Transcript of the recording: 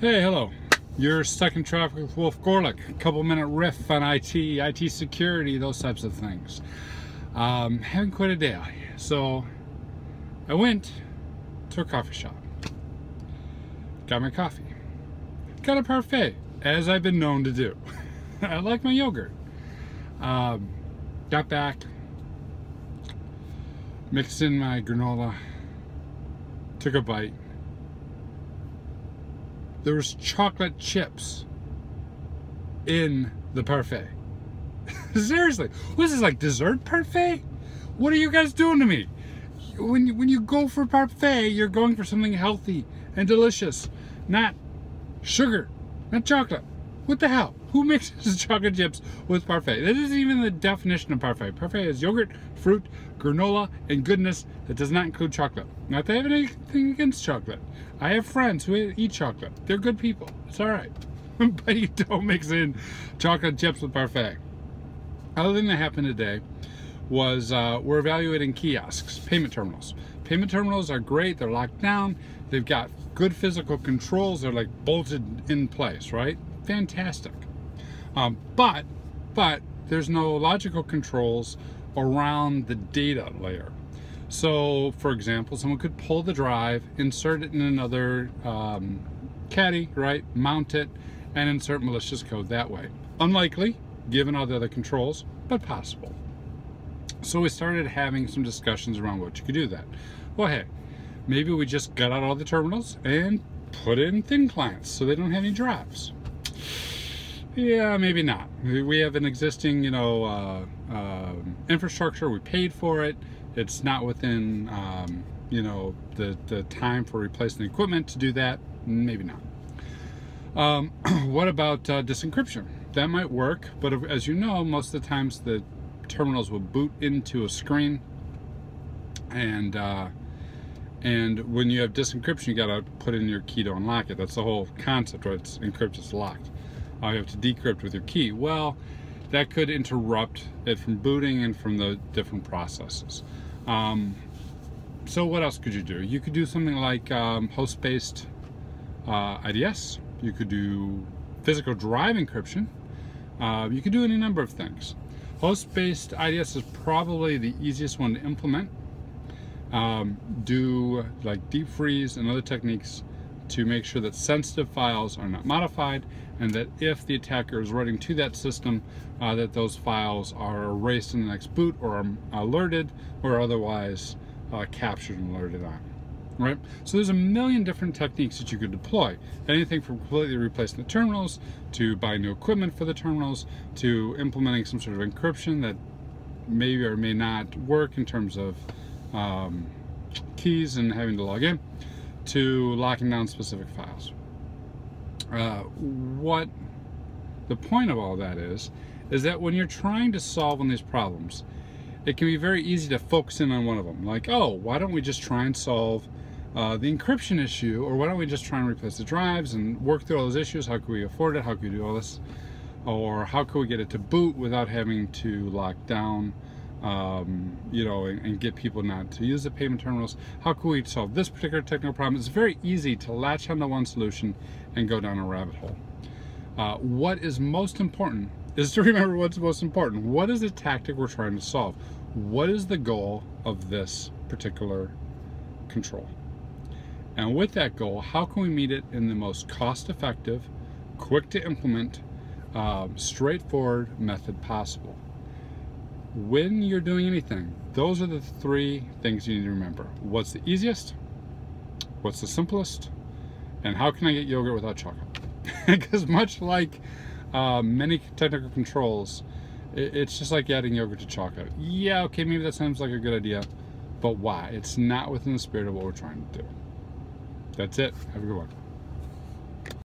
Hey, hello. You're stuck in traffic with Wolf Gorlick. A couple-minute riff on IT security, those types of things. Having quite a day out here. So I went to a coffee shop. Got my coffee. Got a parfait, as I've been known to do. I like my yogurt. Got back, mixed in my granola, took a bite. There was chocolate chips in the parfait. Seriously, what is this, like dessert parfait? What are you guys doing to me? When you go for parfait, you're going for something healthy and delicious, not sugar, not chocolate. What the hell? Who mixes chocolate chips with parfait? That isn't even the definition of parfait. Parfait is yogurt, fruit, granola, and goodness that does not include chocolate. Not that I have anything against chocolate. I have friends who eat chocolate. They're good people. It's alright. But you don't mix in chocolate chips with parfait. Other thing that happened today was we're evaluating kiosks, payment terminals. Payment terminals are great. They're locked down. They've got good physical controls. They're like bolted in place, right? Fantastic. But there's no logical controls around the data layer. So, for example, someone could pull the drive, insert it in another caddy, right? Mount it, and insert malicious code that way. Unlikely, given all the other controls, but possible. So we started having some discussions around what you could do that. Well, hey, maybe we just gut out all the terminals and put in thin clients so they don't have any drives. Yeah, maybe not. We have an existing, infrastructure. We paid for it. It's not within, the time for replacing the equipment to do that. Maybe not. What about disencryption? That might work, but as you know, most of the times the terminals will boot into a screen, and when you have disencryption, you gotta put in your key to unlock it. That's the whole concept, right? It's encrypted, it's locked. You have to decrypt with your key. Well, that could interrupt it from booting and from the different processes. So what else could you do? You could do something like host-based IDS. You could do physical drive encryption. You could do any number of things. Host-based IDS is probably the easiest one to implement. Do like deep freeze and other techniques to make sure that sensitive files are not modified, and that if the attacker is writing to that system, that those files are erased in the next boot, or alerted, or otherwise captured and alerted on. Right? So there's a million different techniques that you could deploy. Anything from completely replacing the terminals, to buying new equipment for the terminals, to implementing some sort of encryption that may or may not work in terms of keys and having to log in, to locking down specific files. What the point of all that is that when you're trying to solve one of these problems, it can be very easy to focus in on one of them. Like, oh, why don't we just try and solve the encryption issue, or why don't we just try and replace the drives and work through all those issues? How can we afford it? How can we do all this? Or how can we get it to boot without having to lock down, and get people not to use the payment terminals? How can we solve this particular technical problem? It's very easy to latch onto one solution and go down a rabbit hole. What is most important is to remember what's most important. What is the tactic we're trying to solve? What is the goal of this particular control? And with that goal, how can we meet it in the most cost-effective, quick to implement, straightforward method possible? When you're doing anything, those are the three things you need to remember. What's the easiest? What's the simplest? And how can I get yogurt without chocolate? Because much like many technical controls, it's just like adding yogurt to chocolate. Yeah, okay, maybe that sounds like a good idea, but why? It's not within the spirit of what we're trying to do. That's it. Have a good one.